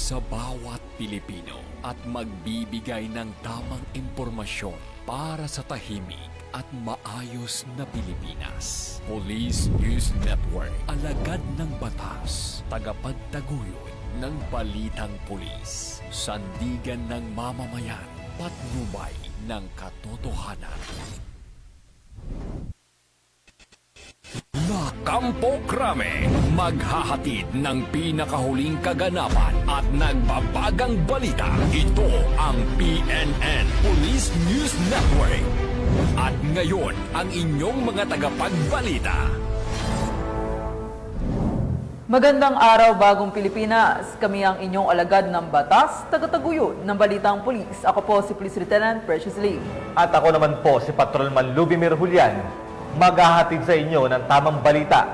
sa bawat Pilipino at magbibigay ng tamang impormasyon para sa tahimik at maayos na Pilipinas. Police News Network, alagad ng batas, tagapagtaguyod ng balitang pulis, sandigan ng mamamayan, patnubay ng katotohanan. La Campo Crame, maghahatid ng pinakahuling kaganapan at nagbabagang balita. Ito ang PNN Police News Network. At ngayon, ang inyong mga tagapagbalita. Magandang araw, Bagong Pilipinas. Kami ang inyong alagad ng batas, tagataguyod ng balitang pulis. Ako po si Police Lieutenant Precious Lee. At ako naman po si Patrolman Lubimir Julian, maghahatid sa inyo ng tamang balita,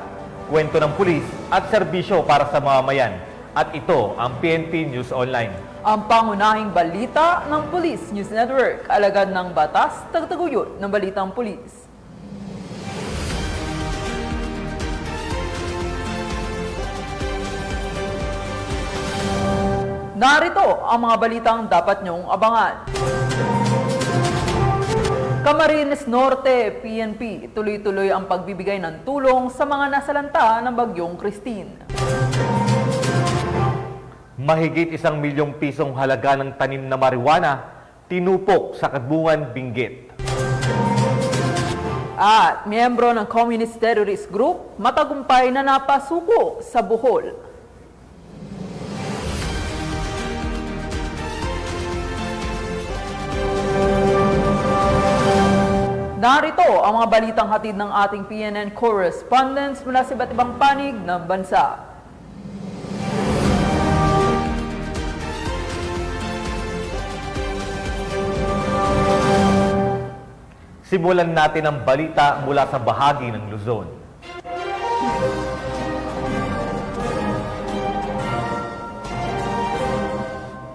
kwento ng pulis at serbisyo para sa mamamayan. At ito ang PNP News Online. Ang pangunahing balita ng Police News Network, alagad ng batas, tagataguyod ng balitang pulis. Narito ang mga balitang dapat nyong abangan. Camarines Norte, PNP, tuloy-tuloy ang pagbibigay ng tulong sa mga nasalanta ng Bagyong Christine. Mahigit 1 milyong pisong halaga ng tanim na marijuana, tinupok sa Kadbungan, Benguet. At miyembro ng Communist Terrorist Group, matagumpay na napasuko sa Bohol. Narito ang mga balitang hatid ng ating PNN correspondents mula sa iba't ibang panig ng bansa. Simulan natin ang balita mula sa bahagi ng Luzon.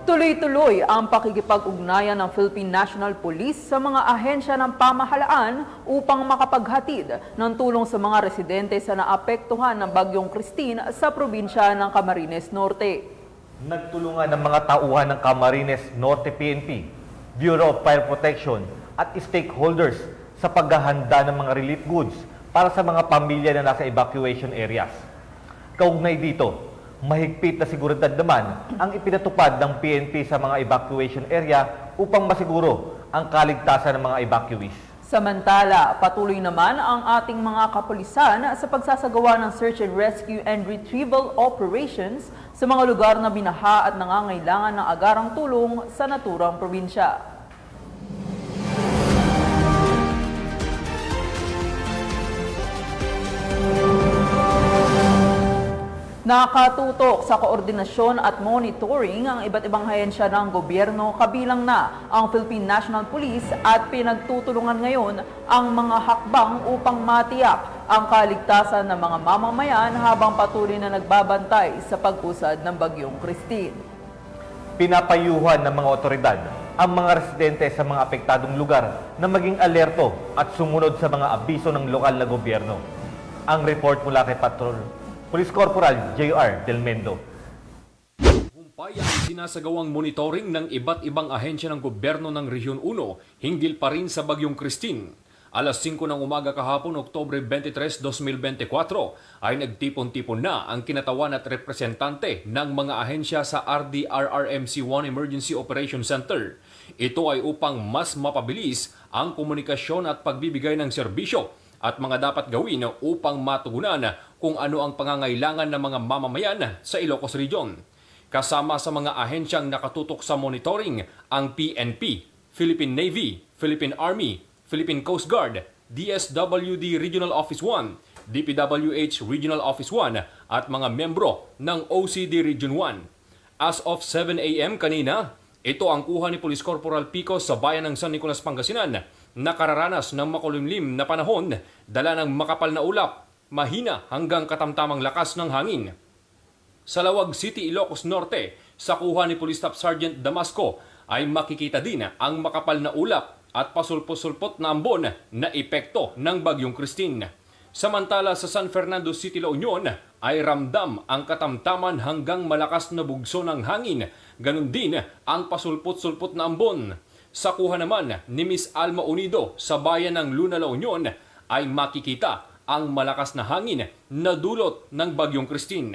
Tuloy-tuloy ang pakikipag-ugnayan ng Philippine National Police sa mga ahensya ng pamahalaan upang makapaghatid ng tulong sa mga residente sa naapektuhan ng Bagyong Christine sa probinsya ng Camarines Norte. Nagtulungan ng mga tauhan ng Camarines Norte PNP, Bureau of Fire Protection at stakeholders sa paghahanda ng mga relief goods para sa mga pamilya na nasa evacuation areas. Kaugnay dito, mahigpit na seguridad naman ang ipinatupad ng PNP sa mga evacuation area upang masiguro ang kaligtasan ng mga evacuees. Samantala, patuloy naman ang ating mga kapulisan sa pagsasagawa ng search and rescue and retrieval operations sa mga lugar na binaha at nangangailangan ng agarang tulong sa naturang probinsya. Nakatutok sa koordinasyon at monitoring ang iba't ibang ahensya ng gobyerno kabilang na ang Philippine National Police at pinagtutulungan ngayon ang mga hakbang upang matiyak ang kaligtasan ng mga mamamayan habang patuloy na nagbabantay sa pag-usad ng Bagyong Christine. Pinapayuhan ng mga otoridad ang mga residente sa mga apektadong lugar na maging alerto at sumunod sa mga abiso ng lokal na gobyerno. Ang report mula kay Police Corporal J.R. Del Mendo. Humpay ang sinasagawang monitoring ng iba't ibang ahensya ng gobyerno ng Rehiyon 1 hinggil pa rin sa Bagyong Christine. Alas 5 ng umaga kahapon, Oktubre 23, 2024, ay nagtipon-tipon na ang kinatawan at representante ng mga ahensya sa RDRRMC 1 Emergency Operation Center. Ito ay upang mas mapabilis ang komunikasyon at pagbibigay ng serbisyo at mga dapat gawin upang matugunan kung ano ang pangangailangan ng mga mamamayan sa Ilocos Region. Kasama sa mga ahensyang nakatutok sa monitoring ang PNP, Philippine Navy, Philippine Army, Philippine Coast Guard, DSWD Regional Office 1, DPWH Regional Office 1 at mga membro ng OCD Region 1. As of 7 a.m. kanina, ito ang kuha ni Police Corporal Pico sa bayan ng San Nicolas, Pangasinan, nakararanas ng makulimlim na panahon, dala ng makapal na ulap, mahina hanggang katamtamang lakas ng hangin. Sa Lawag City, Ilocos Norte, sa kuha ni Police Staff Sergeant Damasco, ay makikita din ang makapal na ulap at pasulpot-sulpot na ambon na epekto ng Bagyong Christine. Samantala sa San Fernando City, La Union ay ramdam ang katamtaman hanggang malakas na bugso ng hangin. Ganon din ang pasulpot-sulpot na ambon. Sa kuha naman ni Miss Alma Unido sa bayan ng Luna, La Union ay makikita ang malakas na hangin na dulot ng Bagyong Christine.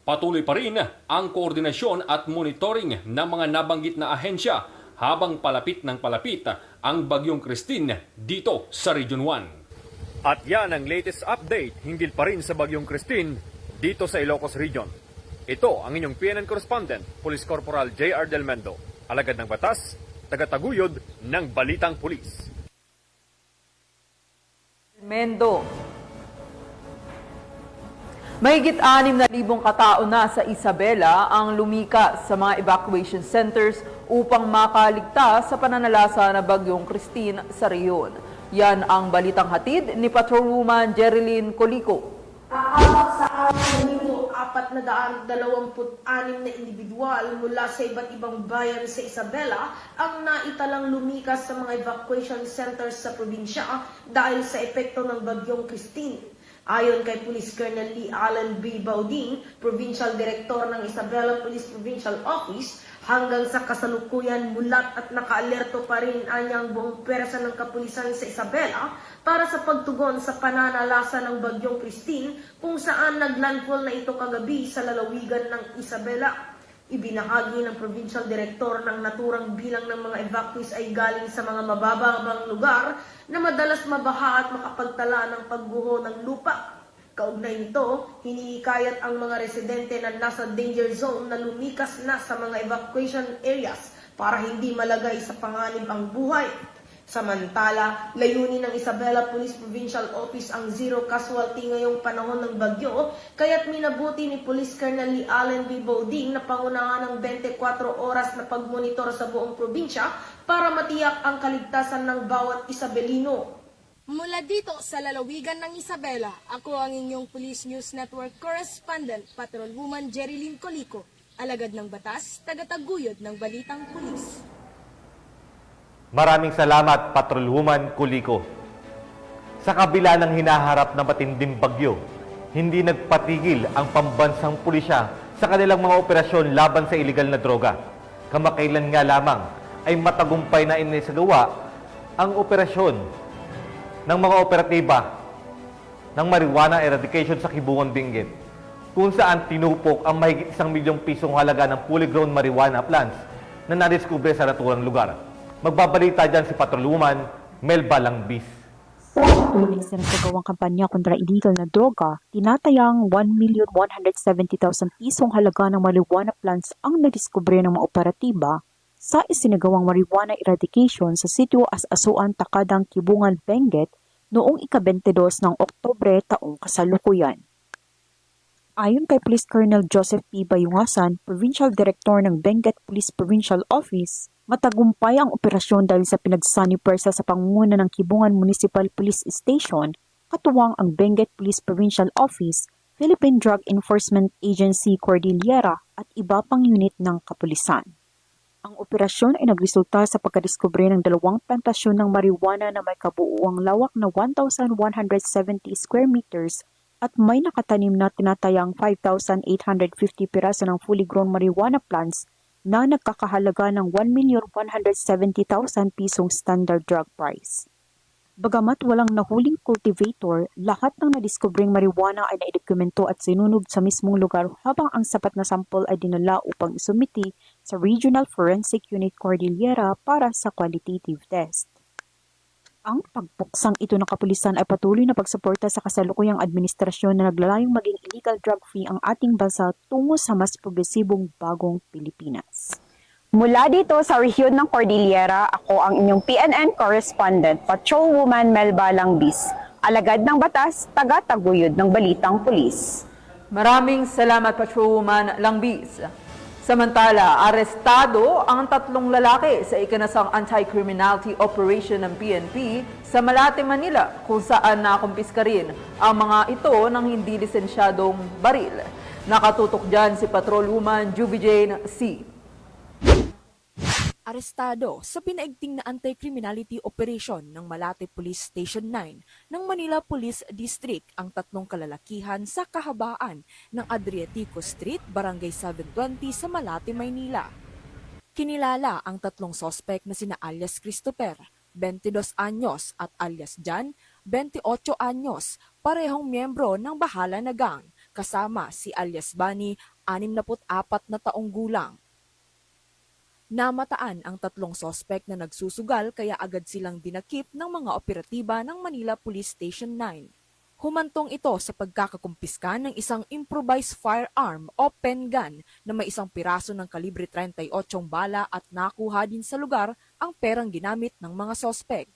Patuloy pa rin ang koordinasyon at monitoring ng mga nabanggit na ahensya habang palapit ng palapit ang Bagyong Christine dito sa Region 1. At yan ang latest update hinggil pa rin sa Bagyong Christine dito sa Ilocos Region. Ito ang inyong PNN correspondent, Police Corporal J.R. Del Mendo, alagad ng batas, tagataguyod ng Balitang Pulis. Mendo. Mahigit 6,000 katao na sa Isabela ang lumikas sa mga evacuation centers upang makaligtas sa pananalasa na Bagyong Christine sa rehiyon. Yan ang balitang hatid ni Patrolwoman Jerilyn Colico. Aabot sa araw nito, 426 na individual mula sa iba't ibang bayan sa Isabela ang naitalang lumikas sa mga evacuation centers sa probinsya dahil sa epekto ng Bagyong Christine. Ayon kay Police Colonel Lee Allen B. Bauding, Provincial Director ng Isabela Police Provincial Office, hanggang sa kasalukuyan mulat at nakaalerto pa rin anyang buong pwersa ng kapulisan sa Isabela para sa pagtugon sa pananalasa ng Bagyong Christine kung saan naglandfall na ito kagabi sa lalawigan ng Isabela. Ibinahagi ng Provincial Director ng naturang bilang ng mga evacuees ay galing sa mga mabababang lugar na madalas mabaha at makapagtala ng pagguho ng lupa. Kaugnay nito, hinihikayat ang mga residente na nasa danger zone na lumikas na sa mga evacuation areas para hindi malagay sa panganib ang buhay. Samantala, layunin ng Isabela Police Provincial Office ang zero casualty ngayong panahon ng bagyo, kaya't minabuti ni Police Colonel Lee Allen B. Bauding na pangunahan ng 24 oras na pagmonitor sa buong probinsya para matiyak ang kaligtasan ng bawat Isabelino. Mula dito sa lalawigan ng Isabela, ako ang inyong Police News Network Correspondent, Patrolwoman Jerilyn Colico, alagad ng batas, tagataguyod ng Balitang Pulis. Maraming salamat, Patrolwoman Colico. Sa kabila ng hinaharap na matinding bagyo, hindi nagpatigil ang pambansang pulisya sa kanilang mga operasyon laban sa iligal na droga. Kamakailan nga lamang ay matagumpay na inisagawa ang operasyon ng mga operatiba ng marijuana eradication sa Kibungon, Benguet, kung saan tinupok ang mahigit 1 milyong pisong halaga ng fully grown marijuana plants na nadiskubre sa naturang lugar. Magbabalita dyan si Patrolwoman Melba Langbis. Tuloy sa nagsagawang kampanya kontra illegal na droga, tinatayang 1,170,000 pisong halaga ng marijuana plants ang nadiskubre ng mga operatiba sa isinagawang marijuana eradication sa sitio As-Asuan, Takadang, Kibungan, Benguet noong ika-22 ng Oktubre taong kasalukuyan. Ayon kay Police Colonel Joseph P. Bayungasan, Provincial Director ng Benguet Police Provincial Office, matagumpay ang operasyon dahil sa pinagsani pwersa sa pangunguna ng Kibungan Municipal Police Station, katuwang ang Benguet Police Provincial Office, Philippine Drug Enforcement Agency Cordillera at iba pang unit ng kapulisan. Ang operasyon ay nagresulta sa pagkadiskubre ng 2 plantasyon ng marijuana na may kabuuang lawak na 1,170 square meters at may nakatanim na tinatayang 5,850 piraso ng fully grown marijuana plants na nagkakahalaga ng 1,170,000 pisong standard drug price. Bagamat walang nahuling cultivator, lahat ng nadiskubring marijuana ay naidokumento at sinunog sa mismong lugar habang ang sapat na sample ay dinala upang isumiti sa Regional Forensic Unit Cordillera para sa qualitative test. Ang pagpuksang ito ng kapulisan ay patuloy na pagsuporta sa kasalukuyang administrasyon na naglalayong maging illegal drug-free ang ating bansa tungo sa mas progresibong bagong Pilipinas. Mula dito sa rehiyon ng Cordillera, ako ang inyong PNN correspondent, Patrolwoman Melba Langbis, alagad ng batas, tagataguyod ng Balitang Pulis. Maraming salamat, Patrolwoman Langbis. Samantala, arestado ang 3 lalaki sa ikinasang anti-criminality operation ng PNP sa Malate, Manila, kung saan nakumpiska rin ang mga ito ng hindi lisensyadong baril. Nakatutok dyan si Patrolwoman Juby Jane C. arestado sa pinaigting na anti-criminality operation ng Malate Police Station 9 ng Manila Police District ang 3 kalalakihan sa kahabaan ng Adriatico Street, Barangay 720 sa Malate, Maynila. Kinilala ang 3 sospek na sina alias Christopher, 22 anyos at alias Jan, 28 anyos, parehong miyembro ng Bahala na Gang, kasama si alias Bani, 64 na taong gulang. Namataan ang 3 sospek na nagsusugal kaya agad silang dinakip ng mga operatiba ng Manila Police Station 9. Humantong ito sa pagkakakumpiska ng isang improvised firearm o pen gun na may 1 piraso ng kalibre 38 bala at nakuha din sa lugar ang perang ginamit ng mga sospek.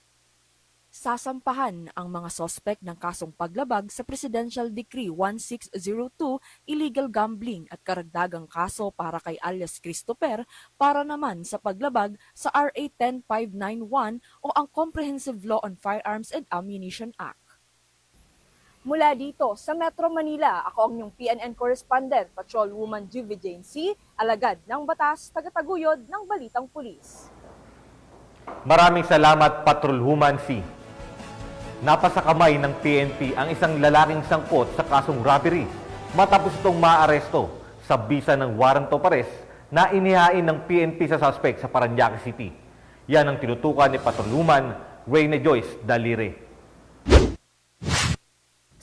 Sasampahan ang mga sospek ng kasong paglabag sa Presidential Decree 1602, illegal gambling at karagdagang kaso para kay alias Christopher para naman sa paglabag sa RA 10591 o ang Comprehensive Law on Firearms and Ammunition Act. Mula dito sa Metro Manila, ako ang inyong PNN correspondent, Patrolwoman Juvie Jane C., alagad ng batas, tagataguyod ng Balitang Pulis. Maraming salamat, Patrolwoman C. Napasakamay ng PNP ang isang lalaking sangkot sa kasong robbery matapos itong maaresto sa bisa ng warrant of arrest na inihain ng PNP sa suspect sa Parañaque City. Yan ang tinutukan ni Patrolwoman Reyna Joyce Dalire.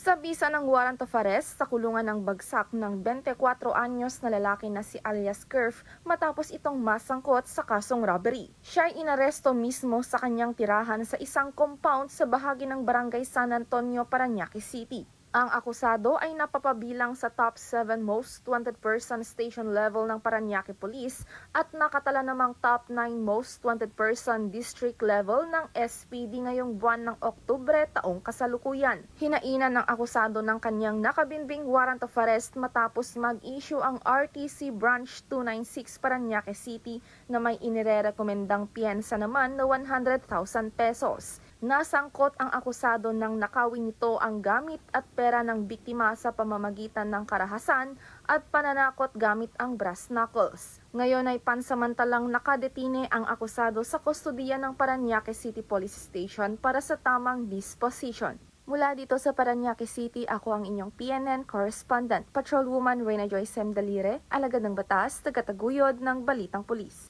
Sa bisa ng warrant of arrest sa kulungan ng bagsak ng 24 anyos na lalaki na si alias Curve matapos itong masangkot sa kasong robbery. Siya ay inaresto mismo sa kanyang tirahan sa isang compound sa bahagi ng Barangay San Antonio, Parañaque City. Ang akusado ay napapabilang sa top 7 most wanted person station level ng Parañaque Police at nakatala namang top 9 most wanted person district level ng SPD ngayong buwan ng Oktubre taong kasalukuyan. Hinainan ng akusado ng kanyang nakabinbing warrant of arrest matapos mag-issue ang RTC Branch 296 Parañaque City na may inirerekomendang piyensa naman na 100,000 pesos. Nasangkot ang akusado ng nakawin nito ang gamit at pera ng biktima sa pamamagitan ng karahasan at pananakot gamit ang brass knuckles. Ngayon ay pansamantalang nakadetine ang akusado sa kustodiya ng Parañaque City Police Station para sa tamang disposition. Mula dito sa Parañaque City, ako ang inyong PNN correspondent, Patrolwoman Reyna Joyce Dalire, alagad ng batas, tagataguyod ng Balitang Pulis.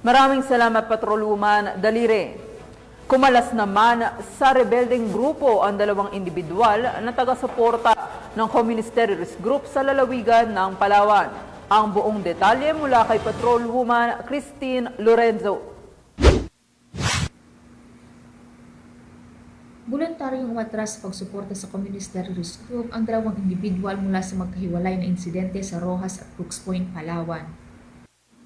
Maraming salamat, Patrolwoman Dalire. Kumalas naman sa rebelding grupo ang 2 individual na taga-suporta ng Communist Terrorist Group sa lalawigan ng Palawan. Ang buong detalye mula kay Patrolwoman Christine Lorenzo. Voluntaryong umatras sa pagsuporta sa Communist Terrorist Group ang 2 individual mula sa magkahiwalay na insidente sa Rojas at Brooks Point, Palawan.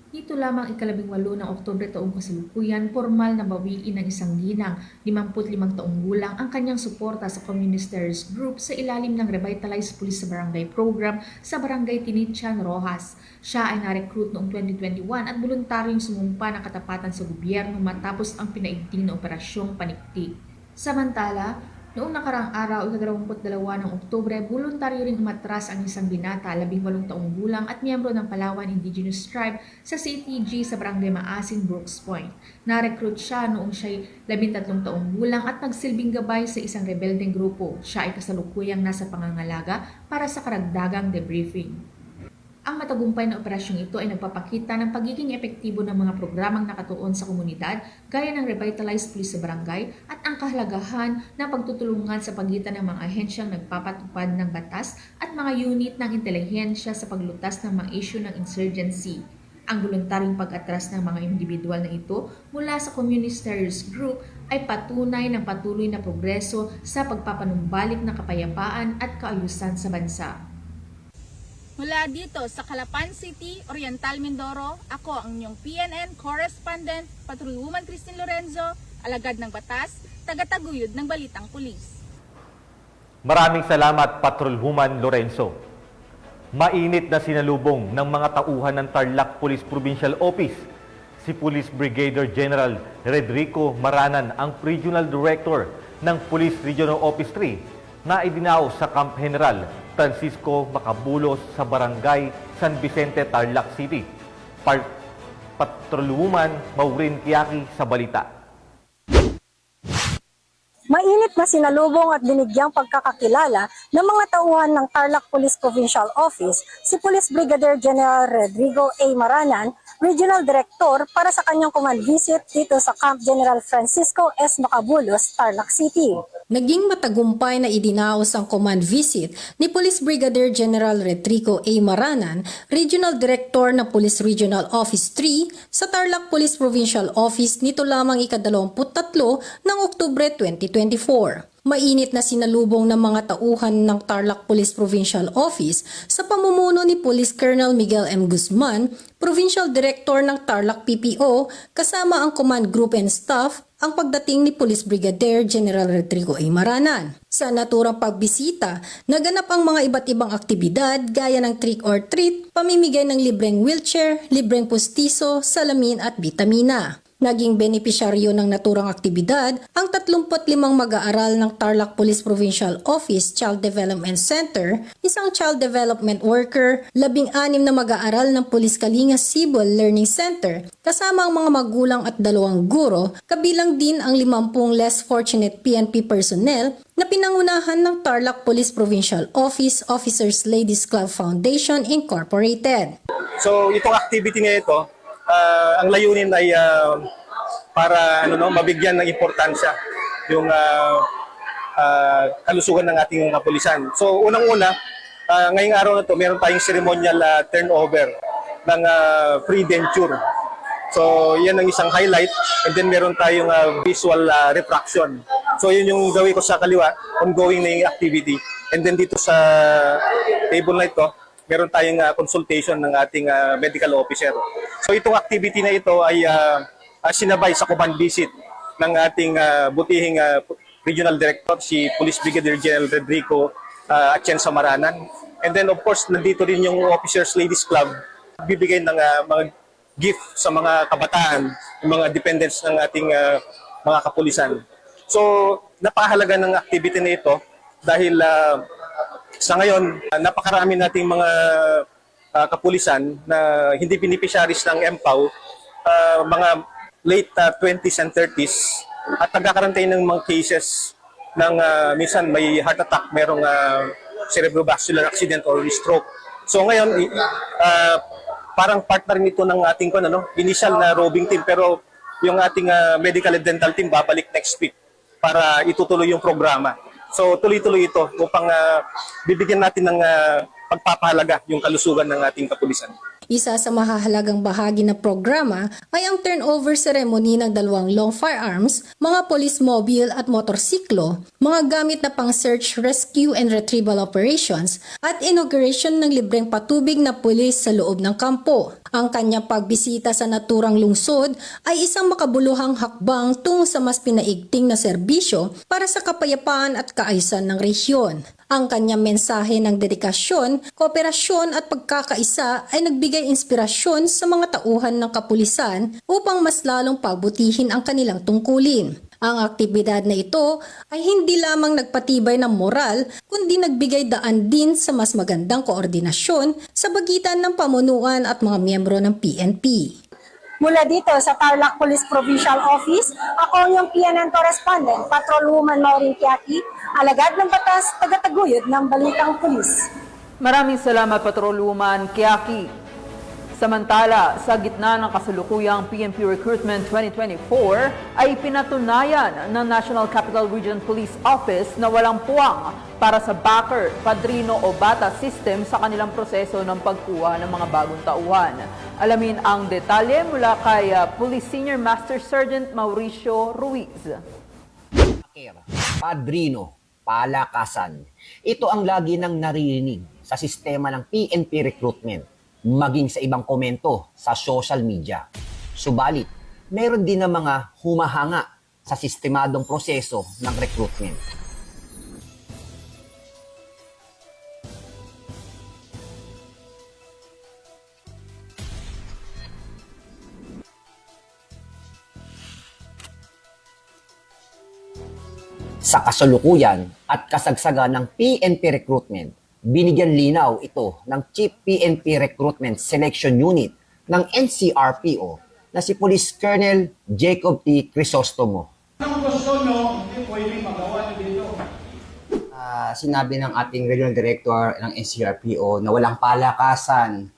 Dito lamang 18 ng Oktubre taong kasalukuyan, formal na bawiin ng isang ginang, 55 taong gulang ang kanyang suporta sa Communist Terrorist Group sa ilalim ng Revitalized Police sa Barangay Program sa Barangay Tinitchan, Rojas. Siya ay na-recruit noong 2021 at voluntaryong sumumpa ng katapatan sa gobyerno matapos ang pinaigting na operasyong paniktik. Samantala, noong nakaraang araw, 22 ng Oktubre, voluntaryo ring umatras ang isang binata, 18 taong gulang at miyembro ng Palawan Indigenous Tribe sa CTG sa Barangay Maasin, Brooks Point. Na-recruit siya noong siya'y 13 taong gulang at nagsilbing gabay sa isang rebeldeng grupo. Siya ay kasalukuyang nasa pangangalaga para sa karagdagang debriefing. Ang matagumpay na operasyong ito ay nagpapakita ng pagiging epektibo ng mga programang nakatuon sa komunidad gaya ng Revitalized Police sa Barangay at ang kahalagahan ng pagtutulungan sa pagitan ng mga ahensyang nagpapatupad ng batas at mga unit ng intelihensya sa paglutas ng mga issue ng insurgency. Ang voluntaryong pag-atras ng mga individual na ito mula sa Communist Terrorist Group ay patunay ng patuloy na progreso sa pagpapanumbalik ng kapayapaan at kaayusan sa bansa. Mula dito sa Calapan City, Oriental Mindoro, ako ang inyong PNN correspondent, Patrolwoman Christine Lorenzo, alagad ng batas, tagataguyod ng Balitang Pulis. Maraming salamat, Patrolwoman Lorenzo. Mainit na sinalubong ng mga tauhan ng Tarlac Police Provincial Office si Police Brigadier General Redrico Maranan, ang Regional Director ng Police Regional Office 3 na idinaos sa Camp General Francisco Macabulos sa Barangay San Vicente, Tarlac City. Patrolwoman Maureen Kiaki sa balita. Mainit na sinalubong at binigyang pagkakakilala ng mga tauhan ng Tarlac Police Provincial Office si Police Brigadier General Rodrigo A. Maranan, Regional Director para sa kanyang command visit dito sa Camp General Francisco S. Macabulos, Tarlac City. Naging matagumpay na idinaos ang command visit ni Police Brigadier General Rodrigo A. Maranan, Regional Director ng Police Regional Office 3 sa Tarlac Police Provincial Office nito lamang ika-23 ng Oktubre 2024. Mainit na sinalubong ng mga tauhan ng Tarlac Police Provincial Office sa pamumuno ni Police Colonel Miguel M. Guzman, Provincial Director ng Tarlac PPO, kasama ang Command Group and Staff, ang pagdating ni Police Brigadier General Rodrigo A. Maranan. Sa naturang pagbisita, naganap ang mga iba't ibang aktibidad gaya ng trick or treat, pamimigay ng libreng wheelchair, libreng pustiso, salamin at bitamina. Naging benepisyaryo ng naturang aktibidad ang 35 mag-aaral ng Tarlac Police Provincial Office Child Development Center, isang child development worker, 16 na mag-aaral ng Police Kalinga Civil Learning Center, kasama ang mga magulang at 2 guro, kabilang din ang 50 less fortunate PNP personnel na pinangunahan ng Tarlac Police Provincial Office Officers Ladies Club Foundation Incorporated. So itong activity na ito, ang layunin ay para mabigyan ng importansya yung kalusugan ng ating kapulisan. So unang-una, ngayong araw na to, meron tayong ceremonial turnover ng free denture. So yan ang isang highlight, and then meron tayong visual refraction. So yun yung gawin ko sa kaliwa, ongoing na yung activity. And then dito sa table na ito, meron tayong consultation ng ating medical officer. So itong activity na ito ay sinabay sa command visit ng ating butihing Regional Director, si Police Brigadier General Rodrigo Atienza Maranan. And then of course, nandito rin yung Officers Ladies Club, bibigay ng mga gift sa mga kabataan, yung mga dependents ng ating mga kapulisan. So napakahalaga ng activity na ito dahil sa ngayon, napakarami nating mga kapulisan na hindi beneficiaries ng MPAW, mga late 20s and 30s, at nagkakaroon tayo ng mga cases ng minsan may heart attack, merong cerebrovascular accident or stroke. So ngayon, parang partner nito ng ating initial na roving team, pero yung ating medical and dental team babalik next week para itutuloy yung programa. So tuloy-tuloy ito upang bibigyan natin ng pagpapahalaga yung kalusugan ng ating kapulisan. Isa sa mahahalagang bahagi ng programa ay ang turnover ceremony ng 2 long firearms, mga police mobile at motorsiklo, mga gamit na pang search, rescue and retrieval operations, at inauguration ng libreng patubig na pulis sa loob ng kampo. Ang kanyang pagbisita sa naturang lungsod ay isang makabuluhang hakbang tungo sa mas pinaigting na serbisyo para sa kapayapaan at kaayusan ng rehiyon. Ang kanyang mensahe ng dedikasyon, kooperasyon at pagkakaisa ay nagbigay inspirasyon sa mga tauhan ng kapulisan upang mas lalong pagbutihin ang kanilang tungkulin. Ang aktibidad na ito ay hindi lamang nagpatibay ng moral, kundi nagbigay daan din sa mas magandang koordinasyon sa pagitan ng pamunuan at mga miyembro ng PNP. Mula dito sa Tarlac Police Provincial Office, ako ang iyong PNN Correspondent, Patrolwoman Maureen Kiaki, alagad ng batas, tagataguyod ng Balitang Pulis. Maraming salamat, Patrolwoman Kiaki. Samantala, sa gitna ng kasalukuyang PNP Recruitment 2024 ay pinatunayan ng National Capital Region Police Office na walang puwang para sa backer, padrino o bata system sa kanilang proseso ng pagkuha ng mga bagong tauhan. Alamin ang detalye mula kay Police Senior Master Sergeant Mauricio Ruiz. Padrino, palakasan. Ito ang lagi nang naririnig sa sistema ng PNP recruitment, maging sa ibang komento sa social media. Subalit, meron din ng mga humahanga sa sistemadong proseso ng recruitment. Sa kasalukuyan at kasagsagan ng PNP recruitment, binigyan linaw ito ng Chief PNP Recruitment Selection Unit ng NCRPO na si Police Colonel Jacob T. Crisostomo. Anong gusto nyo, hindi pwedeng magawa nyo dito. Sinabi ng ating Regional Director ng NCRPO na walang palakasan,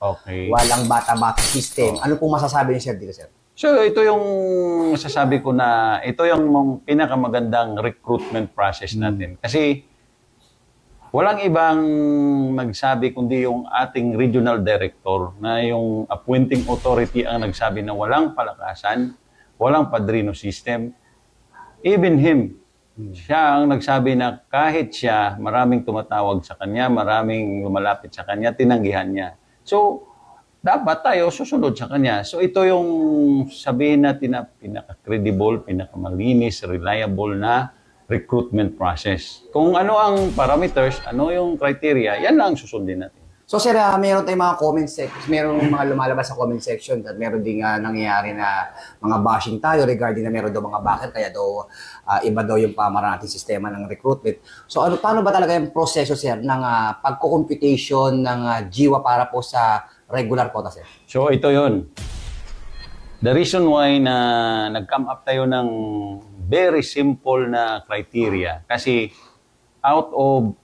walang bata-bata system. Ano pong masasabi niyo, sir, dito, sir? So, ito yung masasabi ko na ito yung pinakamagandang recruitment process natin. Kasi walang ibang nagsabi kundi yung ating Regional Director na yung appointing authority ang nagsabi na walang palakasan, walang padrino system. Even him, siya ang nagsabi na kahit siya, maraming tumatawag sa kanya, maraming lumalapit sa kanya, tinanggihan niya. So, dapat tayo susunod sa kanya. So, ito yung sabihin natin na pinaka-credible, pinaka-malinis, reliable na recruitment process. Kung ano ang parameters, ano yung criteria, yan lang susundin natin. So, sir, meron tayong mga comment section, meron mga lumalabas sa comment section at meron din nangyayari na mga bashing tayo regarding na meron daw mga bakit, kaya daw iba daw yung pamaraan nating sistema ng recruitment. So, paano ba talaga yung proseso, sir, ng pagko-computation ng GWA para po sa regular quota, sir? So, ito yon. The reason why na nag-come up tayo ng very simple na criteria kasi out of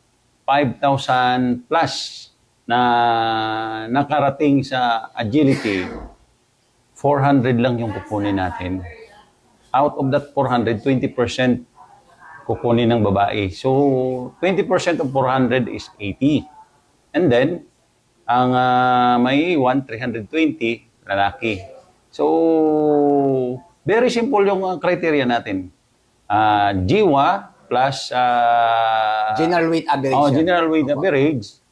5,000 plus na nakarating sa agility, 400 lang yung kukunin natin. Out of that 400, 20% kukunin ng babae. So, 20% of 400 is 80. And then, ang may 320, lalaki. So, very simple yung criteria natin. GWA plus general weight average. General weight average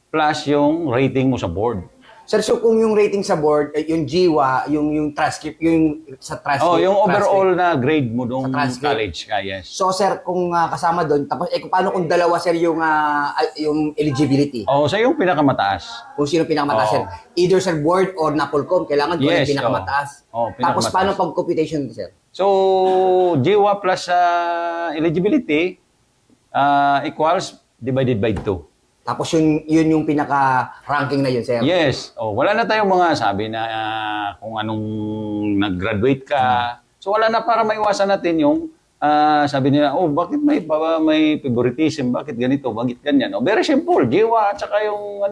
plus yung rating mo sa board. Sir, so kung yung rating sa board, yung GWA, yung transcript, yung sa transcript. Yung overall na grade mo nung college ka, yes. So, sir, kung kasama doon, tapos paano kung dalawa, sir, yung eligibility? Sa yung pinakamataas. Kung sino pinakamataas, sir. Either sa board or NAPOLCOM, kailangan doon yung pinakamataas. Tapos paano pag-computation, sir? So, GWA plus eligibility equals divided by 2. Tapos yun yung pinaka-ranking na yun, sir? Yes. Wala na tayong mga sabi na kung anong nag-graduate ka. So wala na para maiwasan natin yung sabi nila, bakit may favoritism, bakit ganito, bakit ganyan. Very simple, GWA at saka yung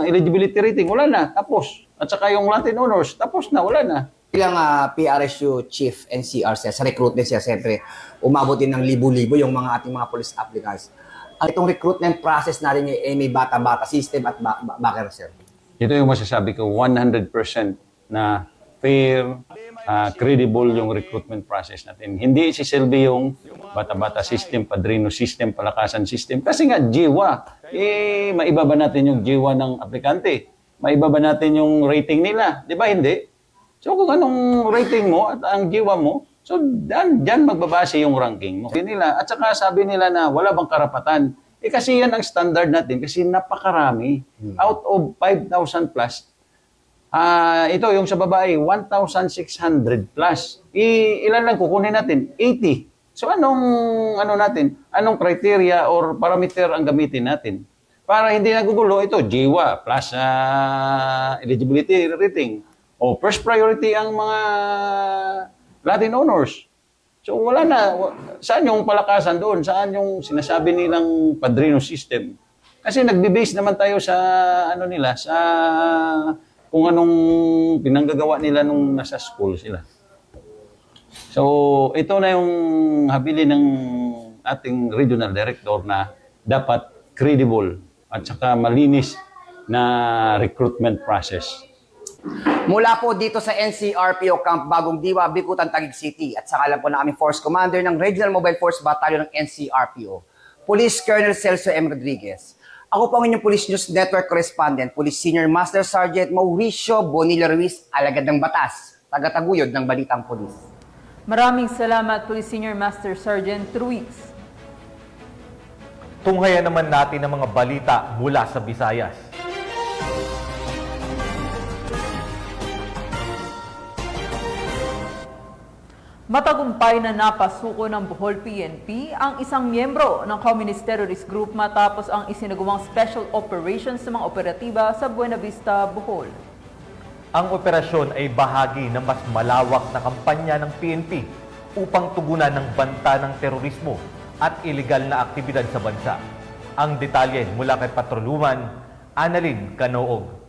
eligibility rating, wala na, tapos. At saka yung Latin Honors, tapos na, wala na. Bilang PRSU Chief NCR, sir, sa recruitment, sir, siyempre, umabot din ng libo-libo yung mga ating mga police applicants. Itong recruitment process na rin may bata-bata system at bakit, sir? Ito yung masasabi ko, 100% na fair, credible yung recruitment process natin. Hindi sisilbi yung bata-bata system, padrino system, palakasan system. Kasi nga, GWA, maiba ba natin yung GWA ng aplikante? Maiba ba natin yung rating nila? Di ba hindi? So kung anong rating mo at ang GWA mo, so, dyan magbabase yung ranking mo. At saka sabi nila na wala bang karapatan. Kasi yan ang standard natin kasi napakarami. Out of 5,000 plus, ito yung sa babae, 1,600 plus. Ilan lang kukunin natin? 80. So, anong criteria or parameter ang gamitin natin? Para hindi nagugulo, ito, GWA plus eligibility rating. First priority ang mga Latin Honors. So wala na. Saan yung palakasan doon? Saan yung sinasabi nilang padrino system? Kasi nagbe-base naman tayo sa sa kung anong pinanggagawa nila nung nasa school sila. So ito na yung habili ng ating regional director na dapat credible at saka malinis na recruitment process. Mula po dito sa NCRPO Camp Bagong Diwa, Bicutan, Taguig City at sa kalan po ng aming Force Commander ng Regional Mobile Force Battalion ng NCRPO, Police Colonel Celso M. Rodriguez. Ako po ang inyong Police News Network Correspondent, Police Senior Master Sergeant Mauricio Bonilla Ruiz, alagad ng batas, tagataguyod ng Balitang Pulis. Maraming salamat, Police Senior Master Sergeant Ruiz. Tunghayan naman natin ang mga balita mula sa Visayas. Matagumpay na napasuko ng Bohol PNP ang isang miyembro ng Communist Terrorist Group matapos ang isinagawang special operations sa mga operatiba sa Buena Vista, Bohol. Ang operasyon ay bahagi ng mas malawak na kampanya ng PNP upang tugunan ng banta ng terorismo at ilegal na aktibidad sa bansa. Ang detalye mula kay Patrolwoman Annalyn Canoog.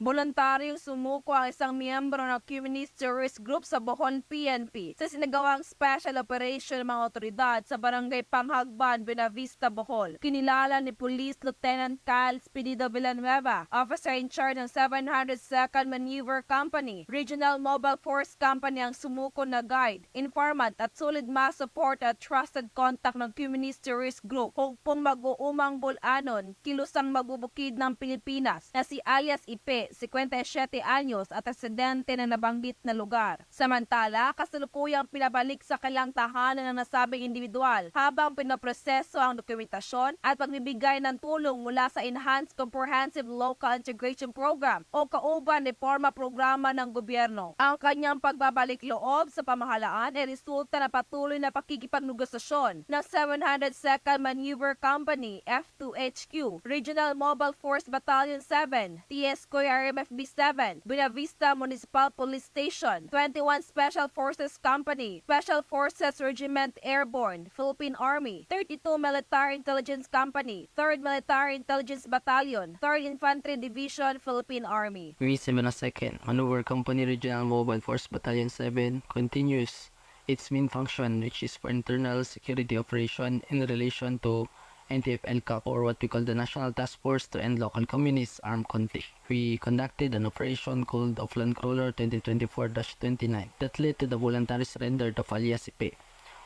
Voluntaryong sumuko ang isang miyembro ng Communist Terrorist Group sa Bohol PNP sa sinagawang special operation ng mga otoridad sa barangay Panghagban, Buena Vista, Bohol. Kinilala ni Police Lieutenant Kyle Spedido Villanueva, officer in charge ng 702nd Maneuver Company, Regional Mobile Force Company ang sumuko na guide, informant at solid mass support at trusted contact ng Communist Terrorist Group. Hugpong mag-uumang bulanon, kilusang magbubukid ng Pilipinas na si alias Ipe, 57 anyos at residente ng nabanggit na lugar. Samantala, kasalukuyang pinabalik sa kanilang tahanan ng nasabing individual habang pinoproseso ang dokumentasyon at pagbibigay ng tulong mula sa Enhanced Comprehensive Local Integration Program o kauban reforma programa ng gobyerno. Ang kanyang pagbabalik loob sa pamahalaan ay resulta na patuloy na pakikipagnegosasyon ng 702nd Maneuver Company F2HQ, Regional Mobile Force Battalion 7, TS RMFB 7, Buena Vista Municipal Police Station, 21 Special Forces Company, Special Forces Regiment Airborne, Philippine Army, 32 Military Intelligence Company, 3rd Military Intelligence Battalion, 3rd Infantry Division, Philippine Army. We 72nd Maneuver Company Regional Mobile Force Battalion 7 continues its main function, which is for internal security operation in relation to NTF-ELCAC, or what we call the National Task Force to End Local Communist Armed Conflict. We conducted an operation called Offland Crawler 2024-29 that led to the voluntary surrender of alias Ipe,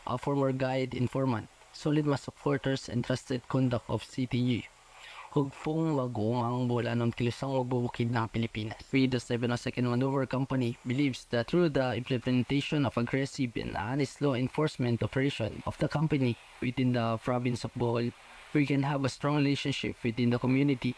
a former guide informant, solid mass supporters, and trusted conduct of CTG. Hugpong mag-uungang bulanon, kilusang magbubukid ng Pilipinas. We, the 702nd Maneuver Company, believes that through the implementation of aggressive and honest law enforcement operation of the company within the province of Bohol, we can have a strong relationship within the community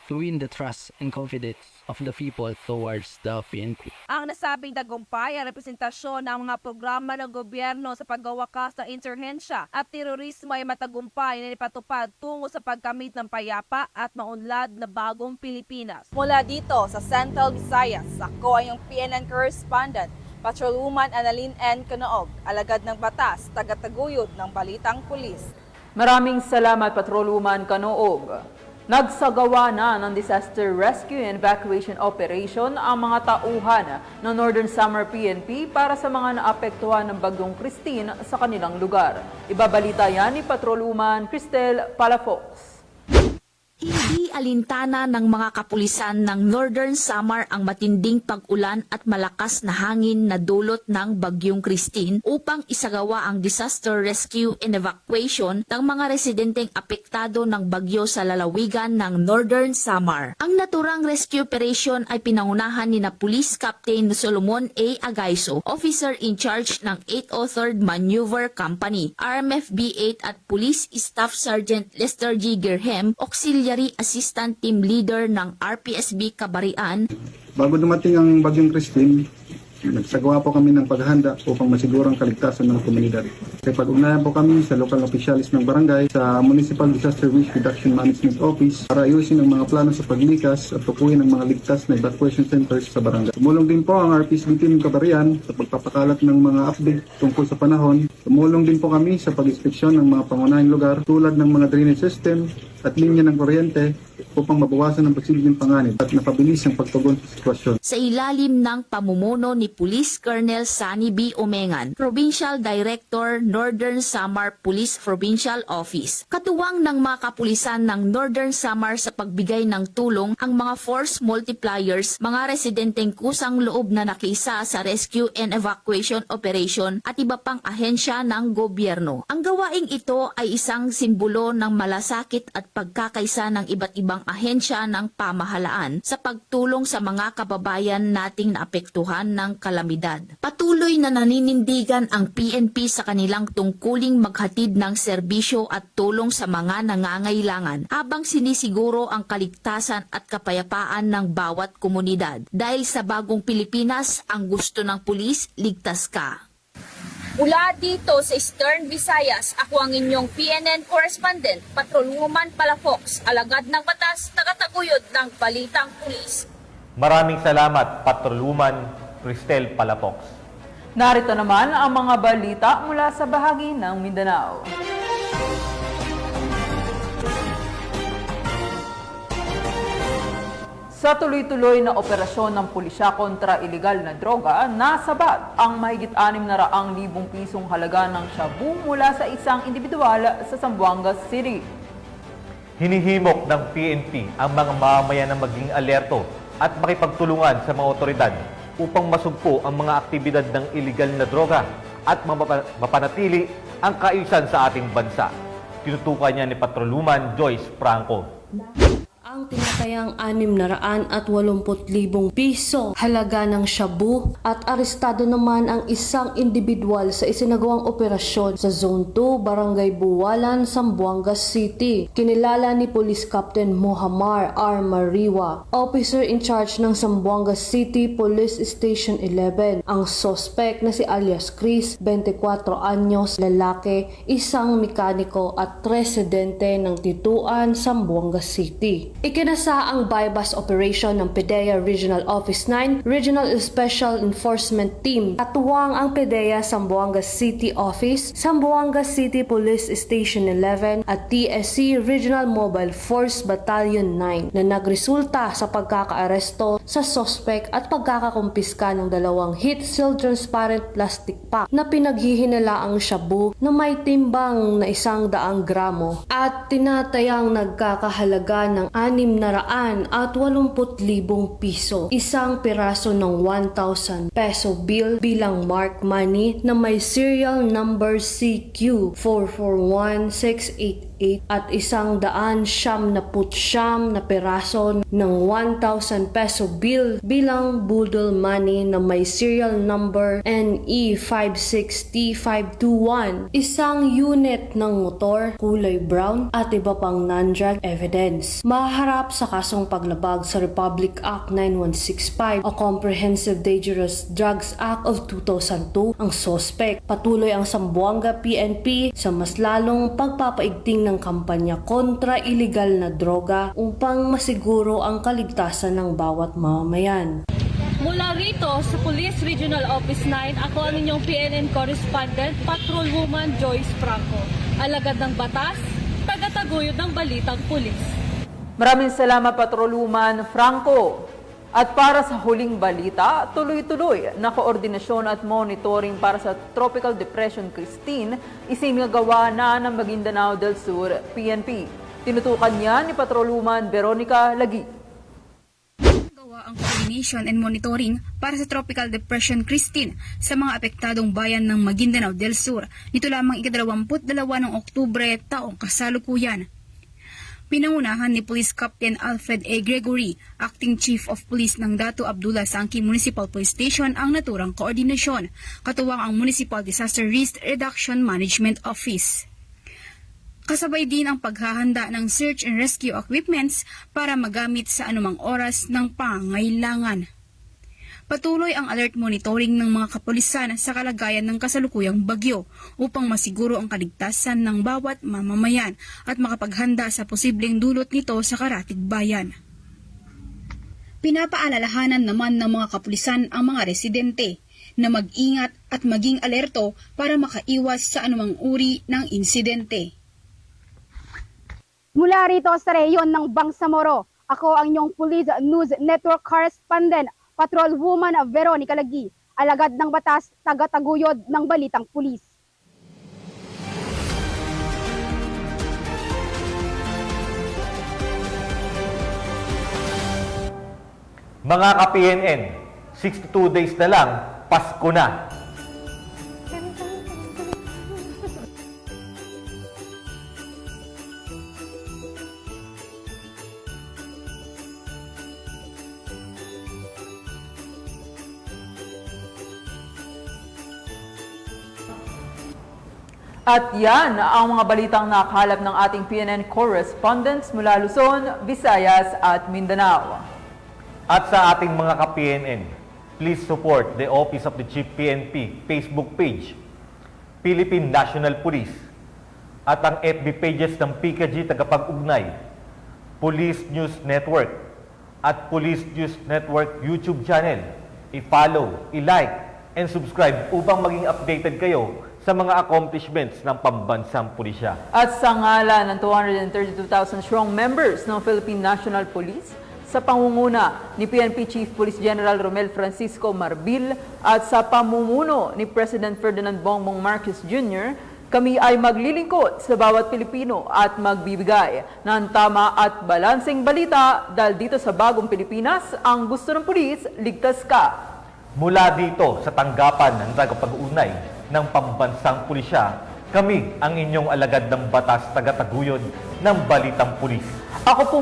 to win the trust and confidence of the people towards the PNP. Ang nasabing tagumpay ay representasyon ng mga programa ng gobyerno sa pagwawakas ng insurhensya at terorismo ay matagumpay na ipatupad tungo sa pagkamit ng payapa at maunlad na bagong Pilipinas. Mula dito sa Central Visayas, ako ay yung PNN correspondent, Patrolwoman Annalyn N. Canoog, alagad ng batas, tagataguyod ng balitang pulis. Maraming salamat, Patrolwoman Canoog. Nagsagawa na ng disaster rescue and evacuation operation ang mga tauhan ng Northern Samar PNP para sa mga naapektuhan ng Bagyong Christine sa kanilang lugar. Ibabalita yan ni Patrolwoman Cristel Palafox. Hindi alintana ng mga kapulisan ng Northern Samar ang matinding pag-ulan at malakas na hangin na dulot ng Bagyong Christine upang isagawa ang disaster rescue and evacuation ng mga residenteng apektado ng bagyo sa lalawigan ng Northern Samar. Ang naturang rescue operation ay pinangunahan ni na Police Captain Solomon A. Agaiso, officer in charge ng 803rd Maneuver Company, RMFB 8 at Police Staff Sergeant Lester G. Gerhem, Auxiliary Assistant Team Leader ng RPSB Kabarian. Bago dumating ang Bagyong Christine, nagsagawa po kami ng paghahanda upang masiguro ang kaligtasan ng komunidad. Sa pag-ugnayan po kami sa local officials ng barangay, sa Municipal Disaster Risk Reduction Management Office para ayusin ang mga plano sa paglikas at tukuyin ang mga ligtas na evacuation centers sa barangay. Tumulong din po ang RPSB Team Kabarian sa pagpapakalat ng mga update tungkol sa panahon. Tumulong din po kami sa pag-inspeksyon ng mga pangunahing lugar tulad ng mga drainage system at linya ng kuryente upang mabawasan ang posibleng panganib at napabilis ang pagtugon sa sitwasyon. Sa ilalim ng pamumuno ni Police Colonel Sunny B. Omengan, Provincial Director, Northern Samar Police Provincial Office. Katuwang ng mga kapulisan ng Northern Samar sa pagbigay ng tulong ang mga force multipliers, mga residenteng kusang loob na nakiisa sa rescue and evacuation operation at iba pang ahensya ng gobyerno. Ang gawaing ito ay isang simbolo ng malasakit at pagkakaisa ng iba't ibang ahensya ng pamahalaan sa pagtulong sa mga kababayan nating naapektuhan ng kalamidad. Patuloy na naninindigan ang PNP sa kanilang tungkuling maghatid ng serbisyo at tulong sa mga nangangailangan habang sinisiguro ang kaligtasan at kapayapaan ng bawat komunidad. Dahil sa bagong Pilipinas, ang gusto ng pulis, ligtas ka. Mula dito sa Eastern Visayas, ako ang inyong PNN correspondent, Patrolwoman Palafox, alagad ng batas, tagataguyod ng Balitang Pulis. Maraming salamat, Patrolwoman Cristel Palafox. Narito naman ang mga balita mula sa bahagi ng Mindanao. Sa tuloy-tuloy na operasyon ng pulisya kontra ilegal na droga, nasabat ang mahigit 600,000 pisong halaga ng shabu mula sa isang individual sa Zamboanga City. Hinihimok ng PNP ang mga mamamayan na maging alerto at makipagtulungan sa mga otoridad upang masugpo ang mga aktibidad ng ilegal na droga at mapanatili ang kaayusan sa ating bansa. Tinutukan niya ni Patrolwoman Joyce Franco. Ang tinatayang 680,000 piso halaga ng shabu at arestado naman ang isang individual sa isinagawang operasyon sa Zone 2, Barangay Buwalan, Zamboanga City. Kinilala ni Police Captain Mohamar R. Mariwa, officer in charge ng Zamboanga City Police Station 11. Ang suspect na si alias Chris, 24 anyos, lalaki, isang mekaniko at residente ng Tituan, Zamboanga City. Ikinasa ang bypass operation ng PDEA Regional Office 9 Regional Special Enforcement Team. Katuwang ang PDEA Zamboanga City Office, Zamboanga City Police Station 11 at TSC Regional Mobile Force Battalion 9 na nagresulta sa pagkakaaresto sa suspect at pagkakakumpiska ng 2 heat-sealed transparent plastic pack na pinaghihinalaang shabu na may timbang na 100 gramo at tinatayang nagkakahalaga ng 680,000 piso. Isang piraso ng 1,000 peso bill bilang mark money na may serial number CQ 441688 at 199 na piraso ng 1,000 peso bill bilang budol money na may serial number NE 560-521, isang unit ng motor kulay brown at iba pang non-drug evidence. Maharap sa kasong paglabag sa Republic Act 9165 o Comprehensive Dangerous Drugs Act of 2002 ang suspect. Patuloy ang Zamboanga PNP sa mas lalong pagpapaigting ng kampanya kontra ilegal na droga upang masiguro ang kaligtasan ng bawat mamamayan. Mula rito sa Police Regional Office 9, ako ang inyong PNN correspondent, Patrolwoman Joyce Franco. Alagad ng batas, tagataguyod ng Balitang Pulis. Maraming salamat, Patrolwoman Franco. At para sa huling balita, tuloy-tuloy na koordinasyon at monitoring para sa Tropical Depression Christine isinagawa na ng Maguindanao del Sur PNP. Tinutukan niya ni Patrolwoman Veronica Lagi. Ang coordination and monitoring para sa Tropical Depression Christine sa mga apektadong bayan ng Maguindanao del Sur. Nito lamang ika-22 ng Oktubre taong kasalukuyan. Pinangunahan ni Police Captain Alfred A. Gregory, Acting Chief of Police ng Dato Abdullah Sangki Municipal Police Station ang naturang koordinasyon, katuwang ang Municipal Disaster Risk Reduction Management Office. Kasabay din ang paghahanda ng search and rescue equipments para magamit sa anumang oras ng pangangailangan. Patuloy ang alert monitoring ng mga kapulisan sa kalagayan ng kasalukuyang bagyo upang masiguro ang kaligtasan ng bawat mamamayan at makapaghanda sa posibleng dulot nito sa karatig bayan. Pinapaalalahanan naman ng mga kapulisan ang mga residente na mag-ingat at maging alerto para makaiwas sa anumang uri ng insidente. Mula rito sa rehiyon ng Bangsamoro, ako ang inyong Police News Network Correspondent, Patrolwoman Veronica Lagi, alagad ng batas, tagataguyod ng Balitang Pulis. Mga ka-PNN, 62 days na lang, Pasko na. At yan ang mga balitang nakalap ng ating PNN correspondents mula Luzon, Visayas at Mindanao. At sa ating mga ka-PNN, please support the Office of the Chief PNP Facebook page, Philippine National Police, at ang FB pages ng PKG Tagapag-Ugnay, Police News Network, at Police News Network YouTube channel. I-follow, i-like, and subscribe upang maging updated kayo sa mga accomplishments ng pambansang pulisya. At sa ngalan ng 232,000 strong members ng Philippine National Police, sa pangunguna ni PNP Chief Police General Romel Francisco Marbil at sa pamumuno ni President Ferdinand Bongbong Marcos Jr., kami ay maglilingkod sa bawat Pilipino at magbibigay ng tama at balanseng balita dahil dito sa bagong Pilipinas, ang gusto ng pulis, ligtas ka. Mula dito sa tanggapan ng tagapag-unay ng pambansang pulisya, kami ang inyong alagad ng batas tagataguyod ng Balitang Pulis. Ako po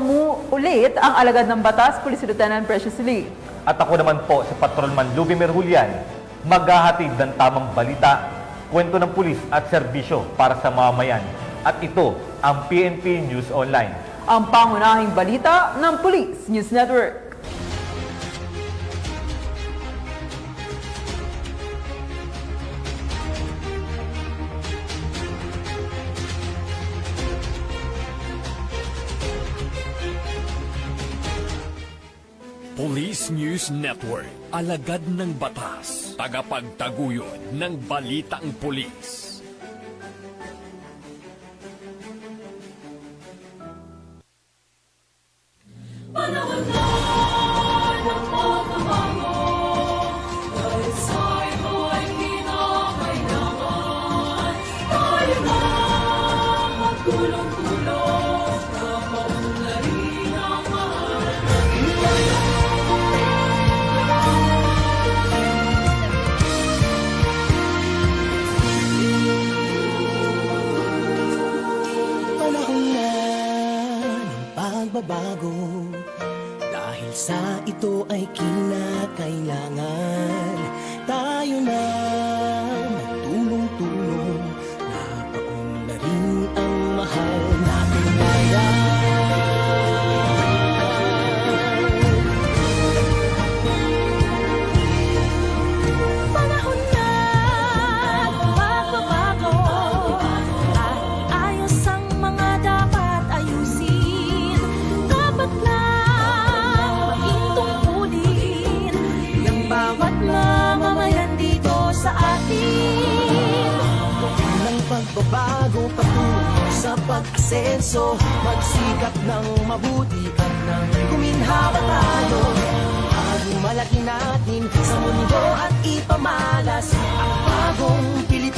ulit ang alagad ng batas, Police Lieutenant Precious Lee. At ako naman po si Patrolman Lubimir Julian, maghahatid ng tamang balita, kwento ng pulis at serbisyo para sa mamamayan. At ito ang PNP News Online, ang pangunahing balita ng Police News Network. Police News Network, alagad ng batas, tagapagtaguyod ng balitang pulis. Panahon na ng pagbabago, dahil sa ito ay kinakailangan. Tayo na magtulong-tulong na maunlarin ang mahal. Panahon na ng pagbabago, dahil sa ito ay kinakailangan. Tayo na magtulong-tulong na paunlarin ang mahal nating bayan. Panahon na ng pagbabago, ay ayos ang mga dapat ayusin. Dapat lang maging tungkulin ng bawat mamamayan dito sa atin. Ng pagbabago patungo sa pag-asenso, magsikap ng mabuti at nang kuminhawa tayo. Malaki natin sa mundo at ipamalas ang bagong Pilipinas.